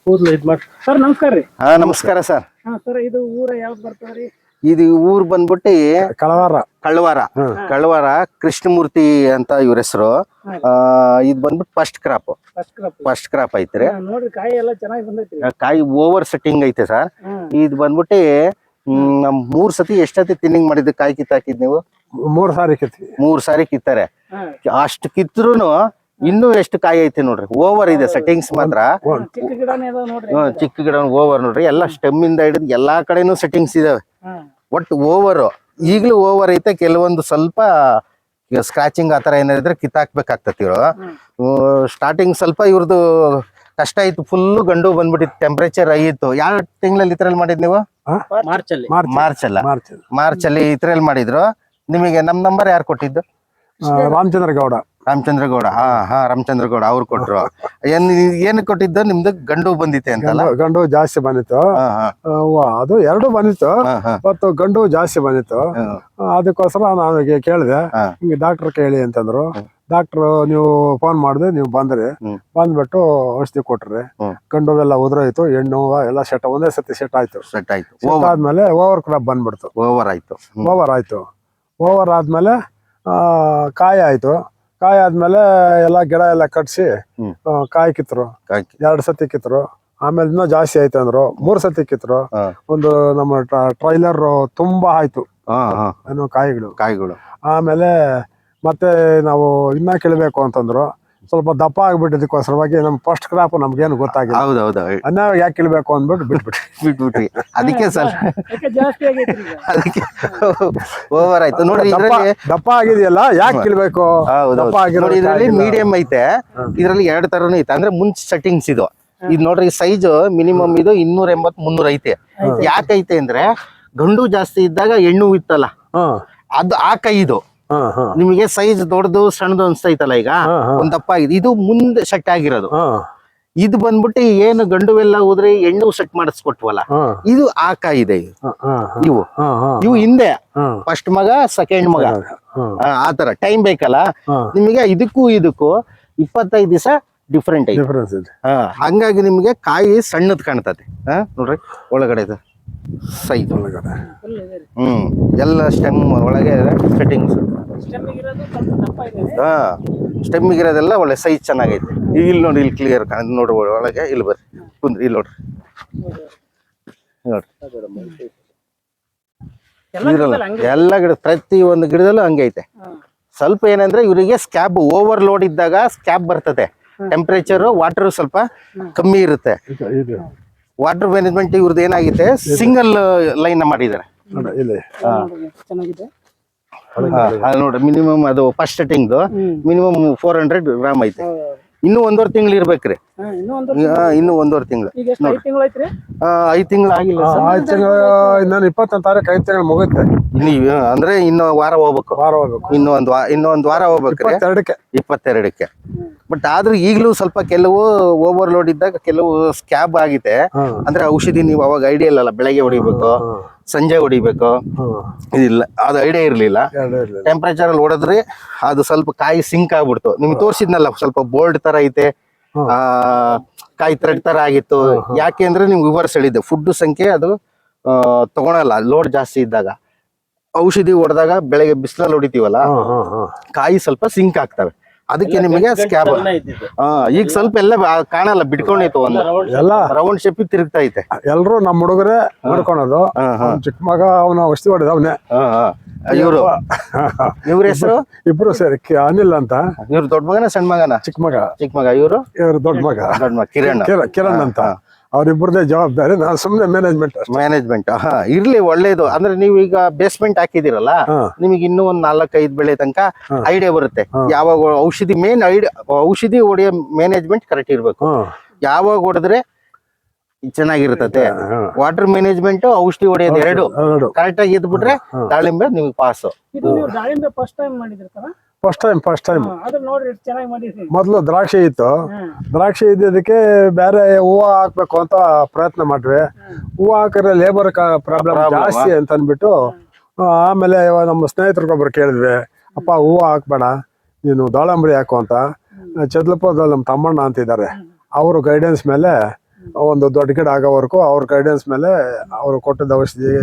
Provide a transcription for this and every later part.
ಕೂದಲು ಇದ್ ಮಾಡಿ ಸರ್ ನಮಸ್ಕಾರ ರೀ. ನಮಸ್ಕಾರ ಸರ್. ಸರ್ ಇದು ಊರ ಯಾವ್ದು ಬರ್ತದ್ರಿ? ಇದು ಊರ್ ಬಂದ್ಬಿಟ್ಟು ಕಳವಾರ. ಕಳ್ಳವಾರ ಕೃಷ್ಣಮೂರ್ತಿ ಅಂತ ಇವ್ರ ಹೆಸರು. ಇದು ಬಂದ್ಬಿಟ್ಟು ಫಸ್ಟ್ ಕ್ರಾಪ್ ಐತ್ರಿ. ನೋಡ್ರಿ ಕಾಯಿ ಎಲ್ಲ ಚೆನ್ನಾಗಿ ಬಂದೈತಿ. ಕಾಯಿ ಓವರ್ ಸೆಟ್ಟಿಂಗ್ ಐತೆ ಸರ್. ಇದು ಬಂದ್ಬಿಟ್ಟು ನಮ್ 3 ಸತಿ ಎಷ್ಟತಿ ತಿನ್ನಿಂಗ್ ಮಾಡಿದ್ದು ಕಾಯಿ ಕಿತ್ತಾಕಿದ್ ನೀವು? 3 ಸಾರಿ ಕಿತ್ತಾರೆ. ಅಷ್ಟು ಕಿತ್ರುನು ಇನ್ನೂ ಎಷ್ಟು ಕಾಯಿ ಐತಿ ನೋಡ್ರಿ. ಓವರ್ ಇದೆ ಸೆಟ್ಟಿಂಗ್ಸ್ ಮಾತ್ರ. ಚಿಕ್ಕ ಗಿಡ ಓವರ್ ನೋಡ್ರಿ. ಎಲ್ಲ ಸ್ಟೆಮ್ ಇಂದ ಹಿಡಿದು ಎಲ್ಲಾ ಕಡೆನೂ ಸೆಟ್ಟಿಂಗ್ಸ್ ಇದಾವೆ. ಒಟ್ಟು ಓವರ್ ಈಗ್ಲೂ ಓವರ್ ಐತೆ. ಕೆಲವೊಂದು ಸ್ವಲ್ಪ ಸ್ಕ್ರಾಚಿಂಗ್ ಆತರ ಏನಾದ್ರೆ ಕಿತ್ತಾಕ್ಬೇಕಾಗ್ತತಿ. ಇವ್ರು ಸ್ಟಾರ್ಟಿಂಗ್ ಸ್ವಲ್ಪ ಇವ್ರದ್ದು ಕಷ್ಟ ಆಯ್ತು. ಫುಲ್ ಗಂಡು ಬಂದ್ಬಿಟ್ಟಿತ್ತು. ಟೆಂಪರೇಚರ್ ಆಗಿತ್ತು. ಯಾವ ತಿಂಗಳಲ್ಲಿ ಇದ್ರಲ್ಲಿ ಮಾಡಿದ್ ನೀವು? ಮಾರ್ಚ್ ಅಲ್ಲಿ ಇದ್ರಲ್ಲಿ ಮಾಡಿದ್ರು. ನಿಮಗೆ ನಮ್ ನಂಬರ್ ಯಾರು ಕೊಟ್ಟಿದ್ದು? ರಾಮಚಂದ್ರ ಗೌಡ. ರಾಮಚಂದ್ರ ಗೌಡ ಅವ್ರು ಕೊಟ್ರು. ಏನ್ ಕೊಟ್ಟಿದ್ದು? ನಿಮ್ದು ಗಂಡು ಬಂದಿತ್ತೆ ಅಂತಲ್ಲ? ಗಂಡು ಜಾಸ್ತಿ ಬಂದಿತ್ತು. ಅದು 2 ಬಂದಿತ್ತು. ಮತ್ತು ಗಂಡು ಜಾಸ್ತಿ ಬಂದಿತ್ತು. ಅದಕ್ಕೋಸ್ಕರ ನಾನು ಕೇಳಿದೆ, ಹಿಂಗೆ ಡಾಕ್ಟರ್ ಕೇಳಿ ಅಂತಂದ್ರು. ಡಾಕ್ಟರ್ ನೀವು ಫೋನ್ ಮಾಡಿದೆ, ನೀವು ಬಂದ್ರಿ. ಬಂದ್ಬಿಟ್ಟು ಔಷಧಿ ಕೊಟ್ರಿ. ಗಂಡು ಎಲ್ಲ ಉದ್ರೋಯ್ತು. ಹೆಣ್ಣು ಎಲ್ಲ ಒಂದೇ ಸತಿ ಸೆಟ್ ಆಯ್ತು. ಆದ್ಮೇಲೆ ಓವರ್ ಕ್ರಾಪ್ ಬಂದ್ಬಿಡ್ತು. ಓವರ್ ಆದ್ಮೇಲೆ ಕಾಯಿ ಆಯ್ತು. ಕಾಯಿ ಆದ್ಮೇಲೆ ಎಲ್ಲ ಗಿಡ ಎಲ್ಲ ಕಟ್ಸಿ ಕಾಯಿ ಕಿತ್ತರು. 2 ಸತಿ ಕಿತ್ತರು. ಆಮೇಲೆ ಇನ್ನೂ ಜಾಸ್ತಿ ಆಯ್ತು ಅಂದ್ರು. 3 ಸತಿ ಕಿತ್ತರು. ಒಂದು ನಮ್ಮ ಟ್ರೈಲರ್ ತುಂಬಾ ಆಯ್ತು ಏನೋ ಕಾಯಿಗಳು. ಆಮೇಲೆ ಮತ್ತೆ ನಾವು ಇನ್ನ ಕೀಳ್ಬೇಕು ಅಂತಂದ್ರು. ಸ್ವಲ್ಪ ದಪ್ಪ ಆಗ್ಬಿಟ್ಟಿದಕ್ಕೋಸ್ಕರವಾಗಿ ನಮ್ ಫಸ್ಟ್ ಕ್ರಾಪ್ ನಮ್ಗೇನು ಗೊತ್ತಾಗಿಲ್ಲ. ಅನ್ನ ಯಾಕೆ ಕೀಳ್ಬೇಕು ಅಂದ್ಬಿಟ್ಟು ಬಿಟ್ಬಿಟ್ರಿ. ಅದಕ್ಕೆ ಓವರ್ ಆಯ್ತು ನೋಡ್ರಿ. ದಪ್ಪ ಆಗಿದೆಯಲ್ಲ, ಯಾಕೆ ಕೀಳ್ಬೇಕು? ಇದ್ರಲ್ಲಿ ಮೀಡಿಯಂ ಐತೆ. ಇದ್ರಲ್ಲಿ 2 ತರನು ಐತೆ. ಅಂದ್ರೆ ಮುಂಚೆ ಸೆಟ್ಟಿಂಗ್ಸ್ ಇದು ನೋಡ್ರಿ. ಸೈಜ್ ಮಿನಿಮಮ್ ಇದು 280-300 ಐತೆ. ಯಾಕೈತೆ ಅಂದ್ರೆ ಗಂಡು ಜಾಸ್ತಿ ಇದ್ದಾಗ ಹೆಣ್ಣು ಇತ್ತಲ್ಲ, ಅದು ಆ ಕೈ ಇದು. ನಿಮಗೆ ಸೈಜ್ ದೊಡ್ಡದು ಸಣ್ಣದು ಅನ್ಸ್ತೈತಲ್ಲ, ಈಗ ಒಂದ್ ದಪ್ಪ ಆಗಿದೆ. ಇದು ಮುಂದೆ ಸೆಟ್ ಆಗಿರೋದು. ಇದು ಬಂದ್ಬಿಟ್ಟು ಏನು ಗಂಡುವೆಲ್ಲ ಹೋದ್ರೆ ಹೆಣ್ಣು ಸೆಟ್ ಮಾಡಿಸ್ಕೊಟ್ವಲ್ಲ, ಇದು ಆಕ ಇದೆ. ಇವು ಹಿಂದೆ ಫಸ್ಟ್ ಮಗ ಸೆಕೆಂಡ್ ಮಗ ಆತರ ಟೈಮ್ ಬೇಕಲ್ಲ ನಿಮಗೆ. ಇದಕ್ಕೂ 25 ದಿವಸ ಡಿಫ್ರೆಂಟ್ ಐತೆ. ಹಂಗಾಗಿ ನಿಮ್ಗೆ ಕಾಯಿ ಸಣ್ಣದ್ ಕಾಣ್ತದೆ. ನೋಡ್ರಿ ಒಳಗಡೆ ಸೈಜ್ ಒಳಗಡೆ ಎಲ್ಲ ಸ್ಟೆಮ್ ಒಳಗೆ ಸೆಟ್ಟಿಂಗ್ಸ್. ಸ್ಟೆಮ್ಮಿಗಿರೋದೆಲ್ಲ ಒಳ್ಳೆ ಸೈಜ್ ಚೆನ್ನಾಗೈತೆ. ಇಲ್ಲಿ ನೋಡಿ, ಇಲ್ಲಿ ಕ್ಲಿಯರ್ ನೋಡಿ ಒಳಗೆ. ಇಲ್ಲಿ ಬರ್ರಿ, ಕುಂದ್ರಿ, ಇಲ್ಲಿ ನೋಡ್ರಿ. ಎಲ್ಲ ಗಿಡ ಪ್ರತಿ ಒಂದು ಗಿಡದಲ್ಲೂ ಹಂಗೆ ಐತೆ. ಸ್ವಲ್ಪ ಏನಂದ್ರೆ ಇವರಿಗೆ ಸ್ಕ್ಯಾಬ್ ಓವರ್ಲೋಡ್ ಇದ್ದಾಗ ಸ್ಕ್ಯಾಬ್ ಬರ್ತದೆ. ಟೆಂಪರೇಚರ್ ವಾಟರ್ ಸ್ವಲ್ಪ ಕಮ್ಮಿ ಇರುತ್ತೆ. ವಾಟರ್ ಮ್ಯಾನೇಜ್ಮೆಂಟ್ ಇವ್ರದ್ದು ಏನಾಗಿದೆ, ಸಿಂಗಲ್ ಲೈನ್ ಮಾಡಿದ್ದಾರೆ. ನೋಡ್ರಿ ಮಿನಿಮಮ್ ಅದು ಫಸ್ಟ್ ಸೆಟ್ಟಿಂಗ್ ಮಿನಿಮಮ್ 400 ಗ್ರಾಮ್ ಐತೆ. ಇನ್ನು 1.5 ತಿಂಗಳು ಇರ್ಬೇಕ್ರಿ. ಇನ್ನು 1.5 ತಿಂಗಳು. 5 ತಿಂಗಳು ಆಗಿಲ್ಲ. 5 ತಿಂಗಳು ಇನ್ನೊಂದು 20ನೇ ತಾರೀಕು 5 ತಿಂಗಳು ಮುಗುತ್ತೆ. ಅಂದ್ರೆ ಇನ್ನು ವಾರ ಹೋಗ್ಬೇಕು. ಇನ್ನೊಂದು ವಾರ ಹೋಗ್ಬೇಕ್ರಿ. 22ಕ್ಕೆ. ಬಟ್ ಆದ್ರೂ ಈಗಲೂ ಸ್ವಲ್ಪ ಕೆಲವು ಓವರ್ಲೋಡ್ ಇದ್ದಾಗ ಕೆಲವು ಸ್ಕ್ಯಾಬ್ ಆಗಿದೆ. ಅಂದ್ರೆ ಔಷಧಿ ನೀವು ಅವಾಗ ಐಡಿಯಾ ಇಲ್ಲಲ್ಲ, ಬೆಳಗ್ಗೆ ಹೊಡಿಬೇಕು, ಸಂಜೆ ಹೊಡಿಬೇಕು, ಇದಿಲ್ಲ, ಅದು ಐಡಿಯಾ ಇರ್ಲಿಲ್ಲ. ಟೆಂಪರೇಚರ್ ಅಲ್ಲಿ ಹೊಡೆದ್ರಿ ಅದು ಸ್ವಲ್ಪ ಕಾಯಿ ಸಿಂಕ್ ಆಗ್ಬಿಡ್ತು. ನಿಮ್ಗೆ ತೋರಿಸಿದ್ನಲ್ಲ, ಸ್ವಲ್ಪ ಬೋಲ್ಡ್ ತರ ಐತೆ, ಕಾಯಿ ಥ್ರೆಡ್ ತರ ಆಗಿತ್ತು. ಯಾಕೆ ಅಂದ್ರೆ ನಿಮ್ಗೆ ವಿವರ್ಸ್ ಹೇಳಿದ್ದೆ, ಫುಡ್ ಸಂಖ್ಯೆ ಅದು ತಗೊಳಲ್ಲ ಲೋಡ್ ಜಾಸ್ತಿ ಇದ್ದಾಗ. ಔಷಧಿ ಹೊಡೆದಾಗ ಬೆಳಗ್ಗೆ ಬಿಸಿಲಲ್ಲಿ ಹೊಡಿತೀವಲ್ಲ, ಕಾಯಿ ಸ್ವಲ್ಪ ಸಿಂಕ್ ಆಗ್ತವೆ. ಅದಕ್ಕೆ ನಿಮಗೆ ಸ್ಕ್ಯಾಬ್. ಈಗ ಸ್ವಲ್ಪ ಎಲ್ಲ ಕಾಣಲ್ಲ, ಬಿಟ್ಕೊಂಡೈತೆ. ಒಂದು ಎಲ್ಲ ರೌಂಡ್ ಶೇಪ್ ತಿರುಗ್ತಾ ಐತೆ. ಎಲ್ರು ನಮ್ಮ ಹುಡುಗರೇ ಮಾಡ್ಕೊಳೋದು. ಚಿಕ್ಕ ಮಗ ಅವನ ಔಷಧಿ ಹೊಡೆದ ಅವನೇ. ಇವ್ರ ಹೆಸರು? ಇಬ್ರು ಸೇರಿ ಅನಿಲ್ ಅಂತ. ಇವ್ರು ದೊಡ್ಡ ಮಗನ ಸಣ್ಣ ಮಗನ? ಚಿಕ್ಕ ಮಗ. ಇವ್ರು ದೊಡ್ಡ ಮಗ ಕಿರಣ್ ಅಂತ. ಅವ್ರಿಬ್ರದೇ ಜವಾಬ್ದಾರಿ. ನಾನು ಸುಮ್ಮನೆ ಮ್ಯಾನೇಜ್ಮೆಂಟ್. ಇರ್ಲಿ, ಒಳ್ಳೇದು. ಅಂದ್ರೆ ನೀವು ಈಗ ಬೇಸ್ಮೆಂಟ್ ಹಾಕಿದಿರಲ್ಲ, ನಿಮಗೆ ಇನ್ನೂ ಒಂದ್ 4-5 ಬೆಳೆ ತನಕ ಐಡಿಯಾ ಬರುತ್ತೆ. ಯಾವಾಗ ಔಷಧಿ ಔಷಧಿ ಹೊಡೆಯೋ ಮ್ಯಾನೇಜ್ಮೆಂಟ್ ಕರೆಕ್ಟ್ ಇರ್ಬೇಕು. ಯಾವಾಗ ಹೊಡೆದ್ರೆ ಚೆನ್ನಾಗಿರ್ತದೆ. ವಾಟರ್ ಮ್ಯಾನೇಜ್ಮೆಂಟ್, ಔಷಧಿ ಹೊಡೆಯೋದು 2 ಕರೆಕ್ಟ್ ಆಗಿ ಇದ್ಬಿಟ್ರೆ ದಾಳಿಂಬೆ ನಿಮ್ಗೆ ಪಾಸ್. ಫಸ್ಟ್ ಟೈಮ್ ಮೊದಲು ದ್ರಾಕ್ಷಿ ಇತ್ತು. ದ್ರಾಕ್ಷಿ ಇದ್ದದಕ್ಕೆ ಬೇರೆ ಹೂವು ಹಾಕ್ಬೇಕು ಅಂತ ಪ್ರಯತ್ನ ಮಾಡ್ವಿ. ಹೂವು ಹಾಕಿದ್ರೆ ಲೇಬರ್ ಪ್ರಾಬ್ಲಮ್ ಜಾಸ್ತಿ ಅಂತ ಅಂದ್ಬಿಟ್ಟು ಆಮೇಲೆ ನಮ್ಮ ಸ್ನೇಹಿತರಿಗೊಬ್ರು ಕೇಳಿದ್ವಿ, ಅಪ್ಪ ಹೂವು ಹಾಕ್ಬೇಡ, ನೀನು ದಾಳಂಬರಿ ಹಾಕು ಅಂತ. ಚದ್ಲಪುರದಲ್ಲಿ ನಮ್ಮ ತಮ್ಮಣ್ಣ ಅಂತಿದ್ದಾರೆ, ಅವರು ಗೈಡೆನ್ಸ್ ಮೇಲೆ ಒಂದು ದೊಡ್ಡ ಗಿಡ ಆಗೋವರೆಗೂ ಅವ್ರ ಗೈಡೆನ್ಸ್ ಮೇಲೆ ಅವರು ಕೊಟ್ಟಿದ್ದ ಔಷಧಿ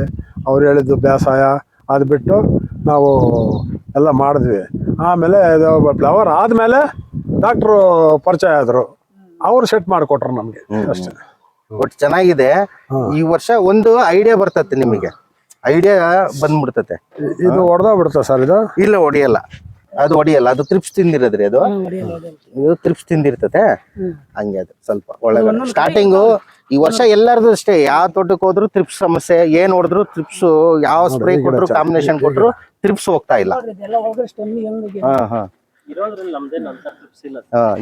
ಅವ್ರು ಹೇಳಿದ್ದು ಬೇಸಾಯ ಅದು ಬಿಟ್ಟು ನಾವು ಎಲ್ಲ ಮಾಡಿದ್ವಿ. ಆಮೇಲೆ ಇದು ಫ್ಲವರ್ ಆದಮೇಲೆ ಡಾಕ್ಟ್ರು ಪರಿಚಯ ಆದರು, ಅವ್ರು ಸೆಟ್ ಮಾಡಿಕೊಟ್ರು ನಮಗೆ ಅಷ್ಟೇ. ಒಟ್ಟು ಚೆನ್ನಾಗಿದೆ. ಈ ವರ್ಷ ಒಂದು ಐಡಿಯಾ ಬರ್ತತೆ ನಿಮಗೆ, ಐಡಿಯಾ ಬಂದ್ಬಿಡ್ತತೆ. ಇದು ಹೊಡೆದೋಗ್ಬಿಡುತ್ತೆ ಸರ್ ಇದು? ಇಲ್ಲ ಹೊಡಿಯಲ್ಲ, ಅದು ಹೊಡಿಯಲ್ಲ, ಅದು ತ್ರಿಪ್ಸ್ ತಿಂದಿರೋದ್ರಿ, ಅದು ಇದು ತ್ರಿಪ್ಸ್ ತಿಂದಿರ್ತತೆ ಹಂಗೆ. ಅದು ಸ್ವಲ್ಪ ಒಳಗಡೆ ಸ್ಟಾರ್ಟಿಂಗು ಈ ವರ್ಷ ಎಲ್ಲಾರ್ದು ಅಷ್ಟೇ, ಯಾವ ತೋಟಕ್ಕೆ ಹೋದ್ರು ತ್ರಿಪ್ಸ್ ಸಮಸ್ಯೆ, ಏನ್ ಹೊಡೆದ್ರು ತ್ರಿಪ್ಸ್, ಯಾವ ಸ್ಪ್ರೇ ಕೊಟ್ರು ಕಾಂಬಿನೇಷನ್ ಕೊಟ್ರು ತ್ರಿಪ್ಸ್ ಹೋಗ್ತಾ ಇಲ್ಲ.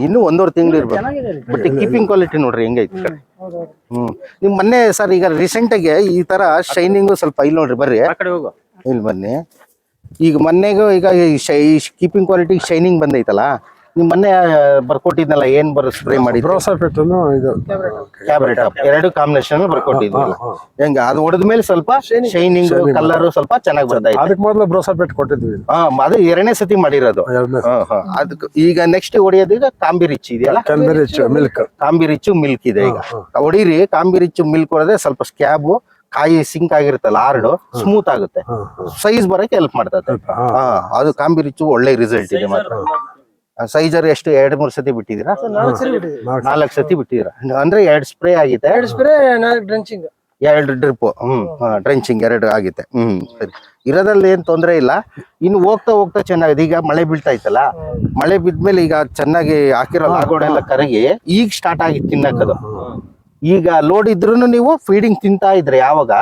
ಇನ್ನು 1.5 ತಿಂಗಳು ಇರ್ಬೇಕು. ಬಟ್ ಕೀಪಿಂಗ್ ಕ್ವಾಲಿಟಿ ನೋಡ್ರಿ ಹೆಂಗೈತಿ ಕಡೆ. ನಿಮ್ ಮೊನ್ನೆ ಸರ್ ಈಗ ರೀಸೆಂಟ್ ಆಗಿ ಈ ತರ ಶೈನಿಂಗು ಸ್ವಲ್ಪ ಇಲ್ಲಿ ನೋಡ್ರಿ, ಬರ್ರಿ ಇಲ್ಲಿ ಬನ್ನಿ. ಈಗ ಮೊನ್ನೆಗೂ ಈಗ ಕೀಪಿಂಗ್ ಕ್ವಾಲಿಟಿ ಶೈನಿಂಗ್ ಬಂದೈತಲ್ಲ, ನಿಮ್ ಮೊನ್ನೆ ಬರ್ಕೊಟ್ಟಿದ್ನಲ್ಲ, ಏನ್ ಸ್ಪ್ರೇ ಮಾಡಿ ಬ್ರೋಸಾಫಿಟ್ ಇದು ಕ್ಯಾಬ್ರೆಟ್ ಎರಡು ಕಾಂಬಿನೇಷನ್ ಬರ್ಕೊಟ್ಟಿದ್ನಲ್ಲ, ಹೆಂಗ ಅದು ಹೊಡೆದ್ಮೇಲೆ ಸ್ವಲ್ಪ ಶೈನಿಂಗ್ ಕಲರ್ ಸ್ವಲ್ಪ ಚೆನ್ನಾಗಿ ಬರ್ತಾ ಇತ್ತು. ಅದಕ್ಕೆ ಮೊದಲು ಬ್ರೋಸಾಫಿಟ್ ಕೊಟ್ಟಿದ್ವಿ. ಅದು 2ನೇ ಸತಿ ಮಾಡಿರೋದು. ಅದಕ್ಕೆ ಈಗ ನೆಕ್ಸ್ಟ್ ಹೊಡಿಯೋದು ಈಗ ಕಾಂಬಿ ರಿಚ್ ಇದೆಯಲ್ಲ, ಕಾಂಬಿ ರಿಚ್ ಮಿಲ್ಕ್ ಇದೆ. ಈಗ ಹೊಡೀರಿ, ಕಾಂಬಿ ರಿಚ್ ಮಿಲ್ಕ್ ಹೊಡೆದ್ರೆ ಸ್ವಲ್ಪ ಸ್ಕ್ಯಾಬ್ ಕಾಯಿ ಸಿಂಕ್ ಆಗಿರುತ್ತಲ್ಲ, ಹಾರ್ಡ್ ಸ್ಮೂತ್ ಆಗುತ್ತೆ, ಸೈಜ್ ಬರಕ್ಕೆ ಹೆಲ್ಪ್ ಮಾಡ್ತದೆ. ಅದು ಕಾಂಬಿ ರಿಚ್ ಒಳ್ಳೆ ರಿಸಲ್ಟ್ ಇದೆ ಮಾತ್ರ. ಸೈಜರ್ ಎಷ್ಟು 2-3 ಸತಿ ಬಿಟ್ಟಿದ್ದೀರಾ? 4 ಸತಿ ಬಿಟ್ಟಿದ್ದೀರಾ ಅಂದ್ರೆ 2 ಸ್ಪ್ರೇ ಆಗಿದೆ, 2 ಡ್ರಿಪ್, ಡ್ರೆಂಚಿಂಗ್ 2 ಆಗಿದೆ. ಸರಿ, ಇರೋದ್ರಲ್ಲಿ ಏನ್ ತೊಂದರೆ ಇಲ್ಲ. ಇನ್ನು ಹೋಗ್ತಾ ಹೋಗ್ತಾ ಚೆನ್ನಾಗಿದೆ. ಈಗ ಮಳೆ ಬೀಳ್ತಾ ಇತ್ತಲ್ಲ, ಮಳೆ ಬಿದ್ಮೇಲೆ ಈಗ ಚೆನ್ನಾಗಿ ಹಾಕಿರೋ ಲಾಗೋಡೆಲ್ಲ ಕರಗಿ ಈಗ ಸ್ಟಾರ್ಟ್ ಆಗಿ ತಿನ್ನಕ್ಕದು. ಈಗ ಲೋಡ್ ಇದ್ರೂ ನೀವು ಫೀಡಿಂಗ್ ತಿಂತಾ ಇದ್ರೆ, ಯಾವಾಗ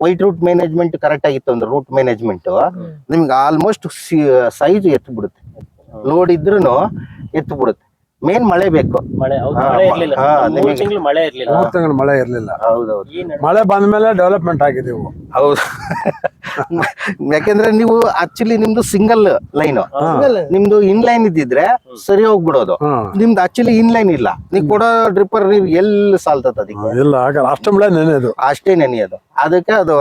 ವೈಟ್ ರೂಟ್ ಮ್ಯಾನೇಜ್ಮೆಂಟ್ ಕರೆಕ್ಟ್ ಆಗಿತ್ತು ಅಂದ್ರೆ ರೂಟ್ ಮ್ಯಾನೇಜ್ಮೆಂಟ್ ನಿಮ್ಗೆ ಆಲ್ಮೋಸ್ಟ್ ಸೈಜ್ ಎತ್ತು ಬಿಡುತ್ತೆ. ಲೋಡ್ ಇದ್ರೂ ಎತ್ತು ಬಿಡುತ್ತೆ. ಮೇನ್ ಮಳೆ ಬೇಕು. ಮಳೆ ಇರ್ಲಿಲ್ಲ. ಹೌದೌದು, ಮಳೆ ಬಂದ್ಮೇಲೆ ಡೆವಲಪ್ಮೆಂಟ್ ಆಗಿದೆ. ಹೌದು. ಯಾಕೆಂದ್ರೆ ನೀವು ಆಕ್ಚುಲಿ ನಿಮ್ದು ಸಿಂಗಲ್ ಲೈನ್, ನಿಮ್ದು ಇನ್ ಲೈನ್ ಇದ್ದಿದ್ರೆ ಸರಿ ಹೋಗ್ಬಿಡೋದು. ನಿಮ್ದು ಆಕ್ಚುಲಿ ಇನ್ ಲೈನ್ ಇಲ್ಲ, ನೀವು ಕೊಡೋ ಡ್ರಿಪ್ಪರ್ ನೀವು ಎಲ್ಲಿ ಸಾಲ್ತದ? ಅದಕ್ಕೆ ಇಲ್ಲ, ಅಷ್ಟೇ ಮಳೆ ನೆನೆಯೋದು, ಅಷ್ಟೇ ನೆನೆಯೋದು. ಅದಕ್ಕೆ ಅದು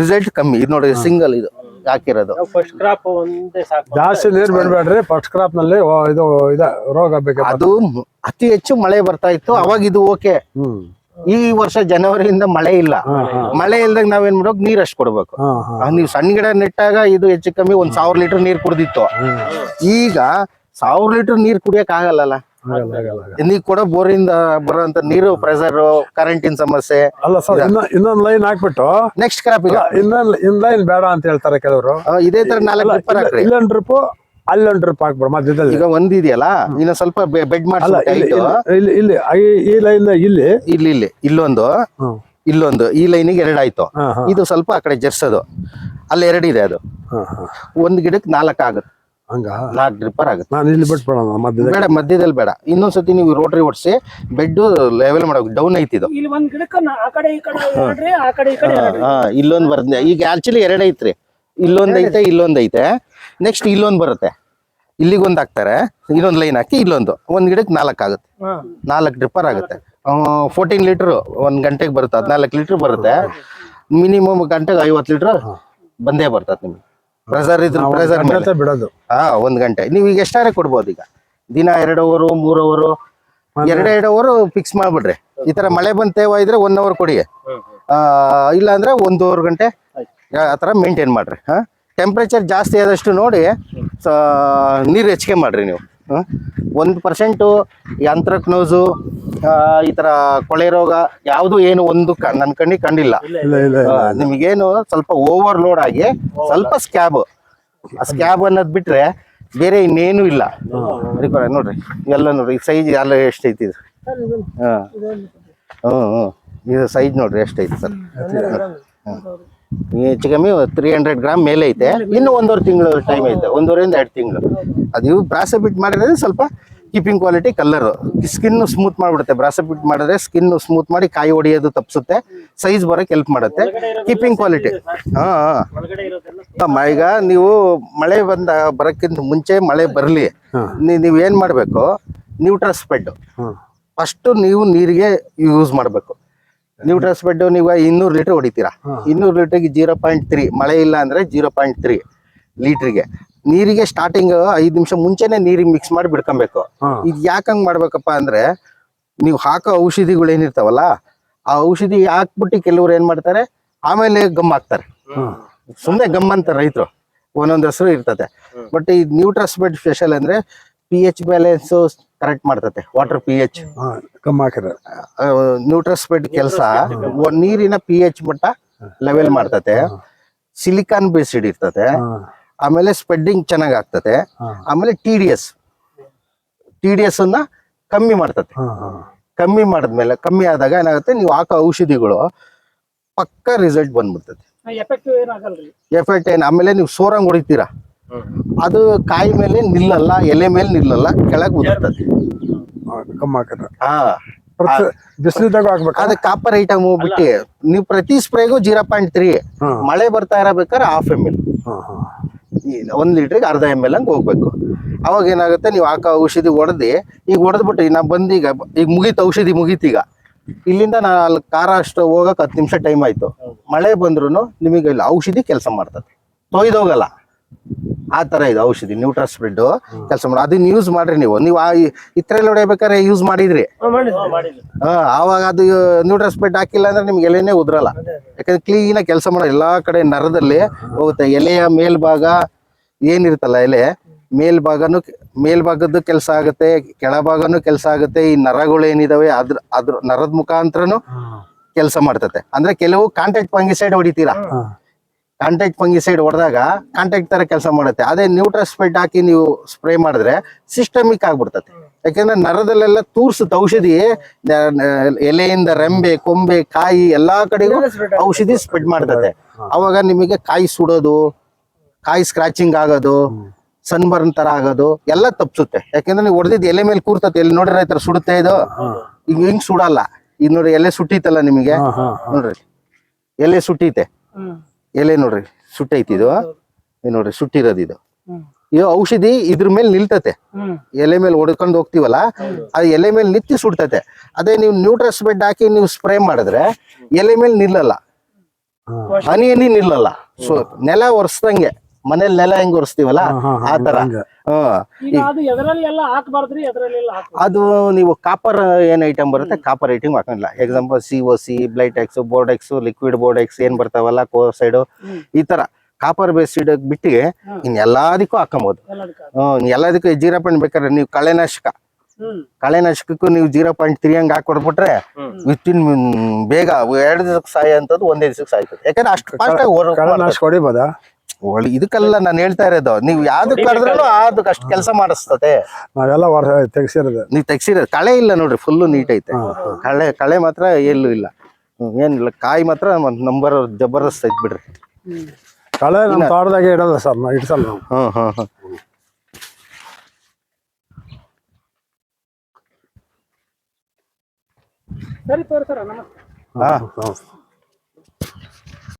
ರಿಸಲ್ಟ್ ಕಮ್ಮಿ. ಇದು ನೋಡಿ ಸಿಂಗಲ್ ಇದು ಹಾಕಿರೋದು. ಫಸ್ಟ್ ಕ್ರಾಪ್ ಒಂದೇ ಸಾಕು, ಜಾಸ್ತಿ ನೀರ್ ಬಿಡ್ಬೇಡ್ರಿ. ಫಸ್ಟ್ ಕ್ರಾಪ್ ನಲ್ಲಿ ಇದು ರೋಗ ಬೇಕು. ಅದು ಅತಿ ಹೆಚ್ಚು ಮಳೆ ಬರ್ತಾ ಇತ್ತು ಅವಾಗ, ಇದು ಓಕೆ. ಈ ವರ್ಷ ಜನವರಿಯಿಂದ ಮಳೆ ಇಲ್ಲ. ಮಳೆ ಇಲ್ದಾಗ ನಾವೇನ್ ಮಾಡ್ಬೇಕು, ನೀರ್ ಅಷ್ಟು ಕೊಡ್ಬೇಕು. ನೀವು ಸಣ್ಣ ಗಿಡ ನೆಟ್ಟಾಗ ಇದು ಹೆಚ್ಚು ಕಮ್ಮಿ 1000 ಲೀಟರ್ ನೀರ್ ಕುಡ್ದಿತ್ತು. ಈಗ 1000 ಲೀಟರ್ ನೀರ್ ಕುಡಿಯಕ್ ಆಗಲ್ಲ. ನೀವು ಕೊಡೋ ಬೋರಿಂದ ಬರೋಂತ ನೀರು ಪ್ರೆಷರ್, ಕರೆಂಟಿನ ಸಮಸ್ಯೆ. ಅಲ್ಲ ಸರ್, ಇನ್ನೊಂದ್ ಲೈನ್ ಹಾಕ್ಬಿಟ್ಟು ನೆಕ್ಸ್ಟ್ ಕ್ರಾಪ್ ಈಗ ಇನ್ನೊಂದ್ ಲೈನ್ ಬೇಡ ಅಂತ ಹೇಳ್ತಾರೆ ಕೆಲವರು. ಇದೇ ತರ 4 ಡ್ರಿಪ್ಪರ್ ಹಾಕ್ರಿ. ಇಲ್ಲೊಂದ್ ಡ್ರಿಪ್, ಅಲ್ಲೊಂದ್ ಡ್ರಿಪ್ ಹಾಕ್ಬಿಡ ಮಧ್ಯದಲ್ಲಿ. ಈಗ ಒಂದಿದೆಯಲ್ಲ, ಇನ್ನ ಸ್ವಲ್ಪ ಬೆಡ್ ಮಾಡಿ ಇಲ್ಲಿ ಈ ಲೈನ್ ಇಲ್ಲಿ ಇಲ್ಲೊಂದು ಈ ಲೈನಿಗೆ 2 ಆಯ್ತು. ಇದು ಸ್ವಲ್ಪ ಆ ಕಡೆ ಜರ್ಸೋದು, ಅಲ್ಲಿ 2 ಇದೆ. ಅದು ಒಂದ್ ಗಿಡಕ್ಕೆ 4 ಆಗುತ್ತೆ. ಹಂಗ 4 ಡ್ರಿಪ್ಪರ್ ಆಗುತ್ತೆ. ನಾನು ಇಲ್ಲಿ ಬಿಟ್ಬಿಡೋಣ, ಬೇಡ, ಮಧ್ಯದಲ್ಲಿ ಬೇಡ. ಇನ್ನೊಂದ್ಸತಿ ನೀವು ರೋಟರಿ ಓಡಿಸಿ ಬೆಡ್ ಲೆವೆಲ್ ಮಾಡೋಕೆ ಡೌನ್ ಐತಿ. ಇದು ಇಲ್ಲಿ ಒಂದ್ ಗಿಡಕ್ಕೆ ಆ ಕಡೆ ಈ ಕಡೆ ಎರಡ್ರಿ, ಆ ಕಡೆ ಈ ಕಡೆ ಎರಡ್ರಿ. ಇಲ್ಲೊಂದು ಬರ್ತದೆ. ಈಗ ಆಕ್ಚುಲಿ 2 ಐತ್ರಿ, ಇಲ್ಲೊಂದ್ ಐತೆ, ಇಲ್ಲೊಂದ್ ಐತೆ. ನೆಕ್ಸ್ಟ್ ಇಲ್ಲೊಂದ್ ಬರುತ್ತೆ, ಇಲ್ಲಿಗೊಂದು ಹಾಕ್ತಾರೆ, ಇನ್ನೊಂದು ಲೈನ್ ಹಾಕಿ ಇಲ್ಲೊಂದು. ಒಂದ್ ಗಿಡಕ್ಕೆ 4 ಆಗುತ್ತೆ. 4 ಡ್ರಿಪ್ಪರ್ ಆಗುತ್ತೆ. 14 ಲೀಟರ್ 1 ಗಂಟೆಗೆ ಬರುತ್ತೆ. 14 ಲೀಟರ್ ಬರುತ್ತೆ. ಮಿನಿಮಮ್ ಗಂಟೆಗೆ 50 ಲೀಟರ್ ಬಂದೇ ಬರ್ತದೆ ನಿಮ್ಗೆ. ಪ್ರೆಷರ್ ಇದ್ರ ಪ್ರೆಷರ್ ಮೇಲೆ ಬಿಡೋದು. 1 ಗಂಟೆ ನೀವು ಈಗ ಎಷ್ಟಾರೆ ಕೊಡ್ಬೋದು. ಈಗ ದಿನ 2 ಅವರ್ 3 ಅವರ್ 2 ಅವರ್ ಫಿಕ್ಸ್ ಮಾಡ್ಬಿಡ್ರಿ. ಈ ತರ ಮಳೆ ಬಂತ ಇದ್ರೆ 1 ಅವರ್ ಕೊಡಿ, ಇಲ್ಲ ಅಂದ್ರೆ 1.5 ಗಂಟೆ ಆತರ ಮೇಂಟೈನ್ ಮಾಡ್ರಿ. ಟೆಂಪ್ರೇಚರ್ ಜಾಸ್ತಿ ಆದಷ್ಟು ನೋಡಿ ನೀರು ಹೆಚ್ಚಿಗೆ ಮಾಡ್ರಿ. ನೀವು 1% ಆಂಥ್ರಾಕ್ನೋಸು, ಈ ತರ ಕೊಳೆ ರೋಗ ಯಾವುದು ಏನು ಒಂದು ನನ್ನ ಕಣ್ಣಿಗೆ ಕಂಡಿಲ್ಲ. ನಿಮಗೇನು ಸ್ವಲ್ಪ ಓವರ್ಲೋಡ್ ಆಗಿ ಸ್ವಲ್ಪ ಸ್ಕ್ಯಾಬ್ ಅನ್ನೋದು ಬಿಟ್ರೆ ಬೇರೆ ಇನ್ನೇನು ಇಲ್ಲ. ನೋಡ್ರಿ ಎಲ್ಲ ನೋಡ್ರಿ, ಈ ಸೈಜ್ ಎಲ್ಲ ಎಷ್ಟೈತಿ ಇದು. ಇದು ಸೈಜ್ ನೋಡ್ರಿ ಎಷ್ಟೈತಿ ಸರ್. ಹೆಚ್ಚು ಕಮ್ಮಿ 300 ಗ್ರಾಮ್ ಮೇಲೆ ಐತೆ. ಇನ್ನು 1.5 ತಿಂಗಳು ಟೈಮ್ ಐತೆ, 1.5ರಿಂದ 2 ತಿಂಗಳು. ಅದು ಬ್ರಾಸಬಿಟ್ ಮಾಡಿದ್ರೆ ಸ್ವಲ್ಪ keeping quality, colour, skin smooth ಮಾಡ್ಬಿಡುತ್ತೆ. ಬ್ರಾಸಬಿಟ್ ಮಾಡಿದ್ರೆ ಸ್ಕಿನ್ ಸ್ಮೂತ್ ಮಾಡಿ ಕಾಯಿ ಹೊಡಿಯೋದು ತಪ್ಪಿಸುತ್ತೆ, ಸೈಜ್ ಬರೋಕೆ ಹೆಲ್ಪ್ ಮಾಡುತ್ತೆ. Keeping quality. ಈಗ ನೀವು ಮಳೆ ಬರೋಕ್ಕಿಂತ ಮುಂಚೆ ಮಳೆ ಬರಲಿ, ನೀವು ಏನ್ ಮಾಡಬೇಕು, ನ್ಯೂಟ್ರಸ್ ಬೆಡ್ ಫಸ್ಟ್ ನೀವು ನೀರಿಗೆ ಯೂಸ್ ಮಾಡಬೇಕು. ನ್ಯೂಟ್ರಸ್ ಬೆಡ್ ನೀವು 200 ಲೀಟರ್ ಹೊಡಿತೀರಾ. 200 ಲೀಟರ್ಗೆ 0.3, ಮಳೆ ಇಲ್ಲ ಅಂದ್ರೆ 0.3 ಲೀಟರ್ಗೆ ನೀರಿಗೆ ಸ್ಟಾರ್ಟಿಂಗ್ 5 ನಿಮಿಷ ಮುಂಚೆನೆ ನೀರಿಗೆ ಮಿಕ್ಸ್ ಮಾಡಿ ಬಿಡ್ಕೊಬೇಕು. ಇದು ಯಾಕಂಗ್ ಮಾಡ್ಬೇಕಪ್ಪ ಅಂದ್ರೆ ನೀವು ಹಾಕೋ ಔಷಧಿಗಳು ಏನಿರ್ತಾವಲ್ಲ ಆ ಔಷಧಿ ಹಾಕ್ಬಿಟ್ಟು ಕೆಲವ್ರು ಏನ್ ಮಾಡ್ತಾರೆ ಆಮೇಲೆ ಗಮ್ ಹಾಕ್ತಾರೆ. ಸುಮ್ನೆ ಗಮ್ ಅಂತಾರೆ ರೈತರು, ಒಂದೊಂದ್ ಹೆಸರು ಇರ್ತದೆ. ಬಟ್ ಈ ನ್ಯೂಟ್ರಾಸ್ಪೆಟ್ ಸ್ಪೆಷಲ್ ಅಂದ್ರೆ pH ಬ್ಯಾಲೆನ್ಸ್ ಕರೆಕ್ಟ್ ಮಾಡ್ತತೆ. ವಾಟರ್ pH ಕಮ್ಮಿ ಹಾಕಿದ್ರೆ ನ್ಯೂಟ್ರಾಸ್ಪೆಟ್ ಕೆಲಸ ನೀರಿನ pH ಮಟ್ಟ ಲೆವೆಲ್ ಮಾಡ್ತತೆ. ಸಿಲಿಕಾನ್ ಬೇಸ್ಡ್ ಇರ್ತದೆ. ಆಮೇಲೆ ಸ್ಪ್ರೆಡ್ಡಿಂಗ್ ಚೆನ್ನಾಗ್ ಆಗ್ತದೆ. ಆಮೇಲೆ ಟಿಡಿಎಸ್ ಅನ್ನ ಕಮ್ಮಿ ಮಾಡ್ತತೆ. ಕಮ್ಮಿ ಮಾಡಿದ್ಮೇಲೆ ಕಮ್ಮಿ ಆದಾಗ ಏನಾಗುತ್ತೆ, ನೀವು ಹಾಕೋ ಔಷಧಿಗಳು ಪಕ್ಕ ರಿಸಲ್ಟ್ ಬಂದ್ಬಿಡ್ತದೆ. ಎಫೆಕ್ಟಿವ್ ಏನಾಗಲ್ರಿ. ಎಫೆಕ್ಟ್ ಏನು, ಆಮೇಲೆ ನೀವು ಸೋರಂಗ್ ಹೊಡಿತೀರಾ, ಅದು ಕಾಯಿ ಮೇಲೆ ನಿಲ್ಲಲ್ಲ, ಎಲೆ ಮೇಲೆ ನಿಲ್ಲಲ್ಲ, ಕೆಳಗೆ ಉದುರ್ತದೆ. ಕಮ್ಮಿ ಹಾಕಿದ್ರೆ ಹಾ, ಬಿಸಿಲಿದ್ದಾಗ ಹಾಕ್ಬೇಕು. ಅದೇ ಕಾಪರ್ ಐಟಮ್ ಬಿಟ್ಟು ನೀವು ಪ್ರತಿ ಸ್ಪ್ರೇಗೂ 0.3 ಮಳೆ ಬರ್ತಾ ಇರಬೇಕಾದ್ರೆ 1/2 ml 1 ಲೀಟ್ರಿಗೆ 1/2 ml ಹಂಗೆ ಹೋಗ್ಬೇಕು. ಅವಾಗ ಏನಾಗುತ್ತೆ, ನೀವು ಹಾಕೋ ಔಷಧಿ ಈಗ ಹೊಡೆದ್ಬಿಟ್ಟು ನಾ ಬಂದೀಗ ಈಗ ಮುಗೀತು, ಔಷಧಿ ಮುಗೀತೀಗ. ಇಲ್ಲಿಂದ ನಾ ಅಲ್ಲಿ ಕಾರ ಅಷ್ಟು ಹೋಗಕ್ಕೆ 10 ನಿಮಿಷ ಟೈಮ್ ಆಯ್ತು. ಮಳೆ ಬಂದ್ರು ನಿಮಗೆ ಇಲ್ಲಿ ಔಷಧಿ ಕೆಲಸ ಮಾಡ್ತದೆ, ತೊಯ್ದೋಗಲ್ಲ. ಆ ತರ ಇದು ಔಷಧಿ ನ್ಯೂಟ್ರಾಸ್ಪೆಡ್ ಕೆಲಸ ಮಾಡಿ. ಅದನ್ನ ಯೂಸ್ ಮಾಡ್ರಿ ನೀವು ಇತ್ರಲ್ಲಿ ಹೊಡಿಬೇಕಾದ್ರೆ ಯೂಸ್ ಮಾಡಿದ್ರಿ. ಆವಾಗ ಅದು ನ್ಯೂಟ್ರಾಸ್ಪೆಡ್ ಹಾಕಿಲ್ಲ ಅಂದ್ರೆ ನಿಮ್ಗೆ ಎಲೆನೇ ಉದ್ರಲ್ಲ. ಯಾಕಂದ್ರೆ ಕ್ಲೀನ್ ಆಗಿ ಕೆಲಸ ಮಾಡೋ ಎಲ್ಲಾ ಕಡೆ ನರದಲ್ಲಿ ಹೋಗುತ್ತೆ. ಎಲೆಯ ಮೇಲ್ಭಾಗ ಏನಿರುತ್ತಲ್ಲ, ಎಲೆ ಮೇಲ್ಭಾಗದ್ದು ಕೆಲಸ ಆಗುತ್ತೆ, ಕೆಳಭಾಗನು ಕೆಲಸ ಆಗುತ್ತೆ. ಈ ನರಗಳು ಏನಿದಾವೆ ಅದ್ರ ನರದ ಮುಖಾಂತರನು ಕೆಲಸ ಮಾಡ್ತತೆ. ಅಂದ್ರೆ ಕೆಲವು ಕಾಂಟ್ಯಾಕ್ಟ್ ಫಂಗಿಸೈಡ್ ಹೊಡಿತೀರಾ, ಕಾಂಟ್ಯಾಕ್ಟ್ ಫಂಗಿಸೈಡ್ ಹೊಡೆದಾಗ ಕಾಂಟ್ಯಾಕ್ಟ್ ತರ ಕೆಲಸ ಮಾಡುತ್ತೆ. ಅದೇ ನ್ಯೂಟ್ರಾಸ್ಪೆಟ್ ಹಾಕಿ ನೀವು ಸ್ಪ್ರೇ ಮಾಡಿದ್ರೆ ಸಿಸ್ಟಮಿಕ್ ಆಗ್ಬಿಡ್ತತೆ. ಯಾಕಂದ್ರೆ ನರದಲ್ಲೆಲ್ಲ ತೂರ್ಸುತ್ತೆ ಔಷಧಿ. ಎಲೆಯಿಂದ ರೆಂಬೆ, ಕೊಂಬೆ, ಕಾಯಿ ಎಲ್ಲಾ ಕಡೆಗೂ ಔಷಧಿ ಸ್ಪ್ರೆಡ್ ಮಾಡ್ತತೆ. ಅವಾಗ ನಿಮಗೆ ಕಾಯಿ ಸುಡೋದು, ಕಾಯಿ ಸ್ಕ್ರಾಚಿಂಗ್ ಆಗೋದು, ಸನ್ಬರ್ನ್ ತರ ಆಗೋದು ಎಲ್ಲ ತಪ್ಸುತ್ತೆ. ಯಾಕಂದ್ರೆ ನೀವು ಹೊಡೆದಿದ್ದು ಎಲೆ ಮೇಲೆ ಕೂರ್ತತೆ. ಎಲ್ಲಿ ನೋಡ್ರಿ ಈ ತರ ಸುಡುತ್ತೆ ಇದು, ಈಗ ಹಿಂಗ್ ಸುಡಲ್ಲ. ಈಗ ನೋಡ್ರಿ ಎಲೆ ಸುಟ್ಟಿತಲ್ಲ ನಿಮಗೆ, ನೋಡ್ರಿ ಎಲೆ ಸುಟ್ಟೈತೆ, ಎಲೆ ನೋಡ್ರಿ ಸುಟ್ಟೈತಿ ಇದು ನೋಡ್ರಿ ಸುಟ್ಟಿರೋದು ಇದು. ಔಷಧಿ ಇದ್ರ ಮೇಲೆ ನಿಲ್ತತೆ. ಎಲೆ ಮೇಲೆ ಹೊಡ್ಕೊಂಡು ಹೋಗ್ತಿವಲ್ಲ, ಅದು ಎಲೆ ಮೇಲೆ ನಿತ್ತಿ ಸುಡ್ತತೆ. ಅದೇ ನೀವು ನ್ಯೂಟ್ರಾಸ್ಪೆಟ್ ಹಾಕಿ ನೀವು ಸ್ಪ್ರೇ ಮಾಡಿದ್ರೆ ಎಲೆ ಮೇಲೆ ನಿಲ್ಲಲ್ಲ, ಹನಿ ನಿಲ್ಲಲ್ಲ. ಸೊ ನೆಲ ಒರೆಸ್ದಂಗೆ, ಮನೇಲಿ ನೆಲ ಹೆಂಗ್ ಒರೆಸ್ತೀವಲ್ಲ ಆ ತರ. ಅದು ನೀವು ಕಾಪರ್ ಏನ್ ಐಟಮ್ ಬರುತ್ತೆ, ಕಾಪರ್ ಐಟಮ್ ಹಾಕಂಗಿಲ್ಲ. Example COC, Blitox, Bordeaux, liquid Bordeaux ಏನ್ ಬರ್ತಾವಲ್ಲ, ಕೋಸೈಡ್, ಈ ತರ ಕಾಪರ್ ಬೇಸ್ಡ್ ಬಿಟ್ಟಿಗೆ ಇನ್ ಎಲ್ಲದಕ್ಕೂ ಹಾಕಬಹುದು. ಎಲ್ಲದಕ್ಕೂ 0. ಬೇಕಾದ್ರೆ ನೀವು ಕಳೆನಾಶಕಕ್ಕೂ ನೀವು 0.3 ಹಂಗೆ ಹಾಕೊಡ್ಬಿಟ್ರೆ ವಿತಿನ್ ಬೇಗ 2 ದಿವಸಕ್ಕೆ ಸಾಯ ಅಂತದ್ದು 1 ದಿವಸಕ್ಕೆ ಸಾಯ್ತದೆ. ಯಾಕಂದ್ರೆ ಅಷ್ಟು ಫಾಸ್ಟ್ ಹೊಡಿಬೋದಾ? ಇದಕ್ಕೆಲ್ಲ ನಾನು ಹೇಳ್ತಾ ಇರೋದು, ನೀವು ಯಾವ್ದಕ್ ಕರೆದ್ರೂ ಅದಕ್ಕೆ ಅಷ್ಟು ಕೆಲಸ ಮಾಡಿಸ್ತದೆ. ನಾವೆಲ್ಲ ತೆಗ್ಸಿರೋದು, ನೀವು ತೆಗ್ಸಿರೋದು. ಕಳೆ ಇಲ್ಲ ನೋಡ್ರಿ, ಫುಲ್ಲು ನೀಟ್ ಐತೆ. ಕಳೆ ಮಾತ್ರ ಎಲ್ಲೂ ಇಲ್ಲ, ಏನಿಲ್ಲ. ಕಾಯಿ ಮಾತ್ರ ನಂಬರ್ ಜಬರ್ದಸ್ತ್ ಐತ್ ಬಿಡ್ರಿ. ಕಳೆ ನಮ್ಮ ತೋಟದಾಗೆ ಇಡೋದ ಸರ್, ನಾವು ಇಡ್ಸಲ್ಲ ನಾವು. ಸರಿ ತೋರಿ ಸರ್, ನಮಸ್ತೆ. ಹಾ